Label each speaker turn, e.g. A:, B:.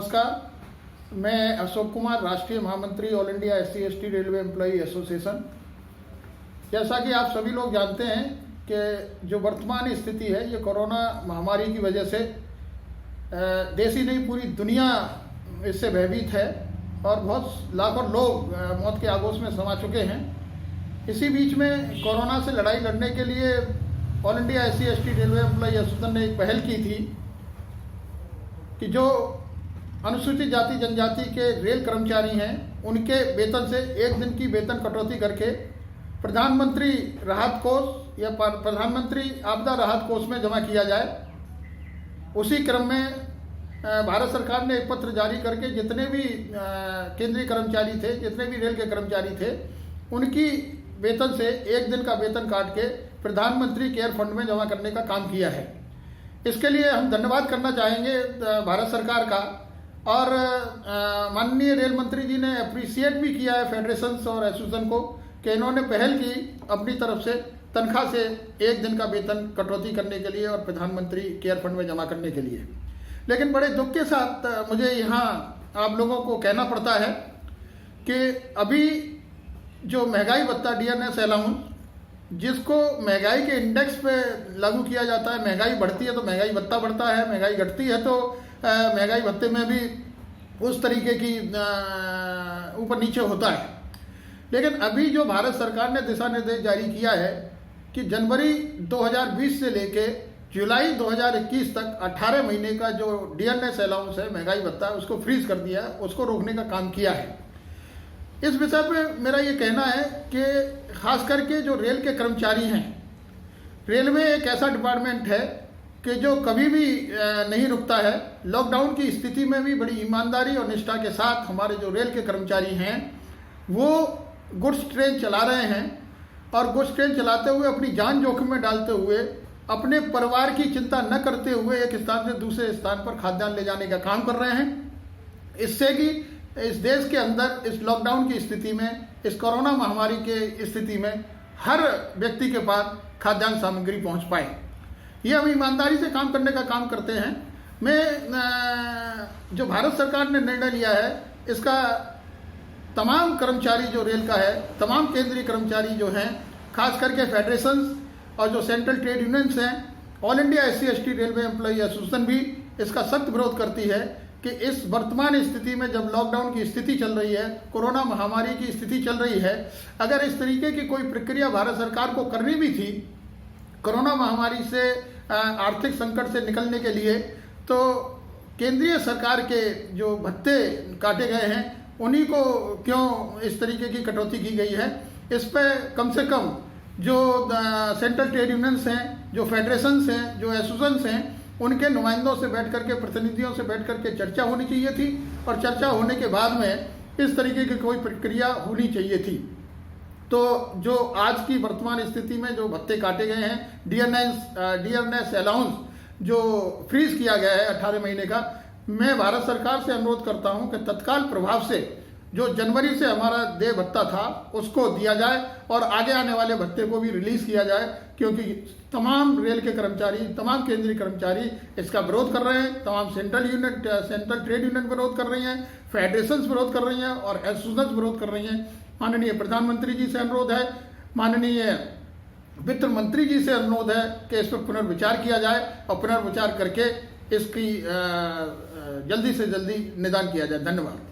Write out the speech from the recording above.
A: नमस्कार। मैं अशोक कुमार, राष्ट्रीय महामंत्री all India SC/ST railway employee association. जैसा कि आप सभी लोग जानते हैं कि जो वर्तमान स्थिति है ये कोरोना महामारी की वजह से देश ही नहीं पूरी दुनिया इससे भयभीत है और बहुत लाखों लोग मौत के आगोश में समा चुके हैं। इसी बीच में कोरोना से लड़ाई लड़ने के लिए all India SC/ST railway employee association ने एक पहल की थी कि जो अनुसूचित जाति जनजाति के रेल कर्मचारी हैं उनके वेतन से एक दिन की वेतन कटौती करके प्रधानमंत्री राहत कोष या प्रधानमंत्री आपदा राहत कोष में जमा किया जाए। उसी क्रम में भारत सरकार ने एक पत्र जारी करके जितने भी केंद्रीय कर्मचारी थे, जितने भी रेल के कर्मचारी थे, उनकी वेतन से एक दिन का वेतन काट के प्रधानमंत्री केयर फंड में जमा करने का काम किया है। इसके लिए हम धन्यवाद करना चाहेंगे भारत सरकार का, और माननीय रेल मंत्री जी ने अप्रिशिएट भी किया है फेडरेशंस और एसोसिएशन को कि इन्होंने पहल की अपनी तरफ से तनख्वाह से एक दिन का वेतन कटौती करने के लिए और प्रधानमंत्री केयर फंड में जमा करने के लिए। लेकिन बड़े दुख के साथ मुझे यहाँ आप लोगों को कहना पड़ता है कि अभी जो महंगाई भत्ता DNS अलाउंस, जिसको महंगाई के इंडेक्स पे लागू किया जाता है, महंगाई बढ़ती है तो महंगाई भत्ता बढ़ता है, महंगाई घटती है तो महंगाई भत्ते में भी उस तरीके की ऊपर नीचे होता है। लेकिन अभी जो भारत सरकार ने दिशा निर्देश जारी किया है कि जनवरी 2020 से लेके जुलाई 2021 तक 18 महीने का जो DNS अलाउंस है, महंगाई भत्ता, उसको फ्रीज कर दिया, उसको रोकने का काम किया है। इस विषय पे मेरा ये कहना है कि खास करके जो रेल के कर्मचारी हैं, रेलवे एक ऐसा डिपार्टमेंट है कि जो कभी भी नहीं रुकता है। लॉकडाउन की स्थिति में भी बड़ी ईमानदारी और निष्ठा के साथ हमारे जो रेल के कर्मचारी हैं वो गुड्स ट्रेन चला रहे हैं, और गुड्स ट्रेन चलाते हुए अपनी जान जोखिम में डालते हुए, अपने परिवार की चिंता न करते हुए एक स्थान से दूसरे स्थान पर खाद्यान्न ले जाने का काम कर रहे हैं। इससे कि इस देश के अंदर इस लॉकडाउन की स्थिति में, इस कोरोना महामारी के स्थिति में हर व्यक्ति के पास खाद्यान्न सामग्री पहुंच पाए। ये हम ईमानदारी से काम करने का काम करते हैं। मैं जो भारत सरकार ने निर्णय लिया है, इसका तमाम कर्मचारी जो रेल का है, तमाम केंद्रीय कर्मचारी जो हैं, खास करके फेडरेशंस और जो सेंट्रल ट्रेड यूनियंस हैं, all India SC/ST railway employee association भी इसका सख्त विरोध करती है कि इस वर्तमान स्थिति में जब लॉकडाउन की स्थिति चल रही है, कोरोना महामारी की स्थिति चल रही है, अगर इस तरीके की कोई प्रक्रिया भारत सरकार को करनी भी थी कोरोना महामारी से आर्थिक संकट से निकलने के लिए, तो केंद्रीय सरकार के जो भत्ते काटे गए हैं उन्हीं को क्यों इस तरीके की कटौती की गई है। इस पर कम से कम जो सेंट्रल ट्रेड यूनियंस हैं, जो फेडरेशंस हैं, जो एसोसिएशंस हैं, उनके नुमाइंदों से बैठ करके, प्रतिनिधियों से बैठ करके चर्चा होनी चाहिए थी, और चर्चा होने के बाद में इस तरीके की कोई प्रक्रिया होनी चाहिए थी। तो जो आज की वर्तमान स्थिति में जो भत्ते काटे गए हैं, DNS अलाउंस जो फ्रीज किया गया है 18 महीने का, मैं भारत सरकार से अनुरोध करता हूं कि तत्काल प्रभाव से जो जनवरी से हमारा देय भत्ता था उसको दिया जाए और आगे आने वाले भत्ते को भी रिलीज किया जाए, क्योंकि तमाम रेल के कर्मचारी, तमाम केंद्रीय कर्मचारी इसका विरोध कर रहे हैं। तमाम सेंट्रल ट्रेड यूनियन विरोध कर रही हैं, फेडरेशंस विरोध कर रही हैं और एसोसिएशंस विरोध कर रही हैं। माननीय प्रधानमंत्री जी से अनुरोध है, माननीय वित्त मंत्री जी से अनुरोध है कि इस पर पुनर्विचार किया जाए और पुनर्विचार करके इसकी जल्दी से जल्दी निदान किया जाए। धन्यवाद।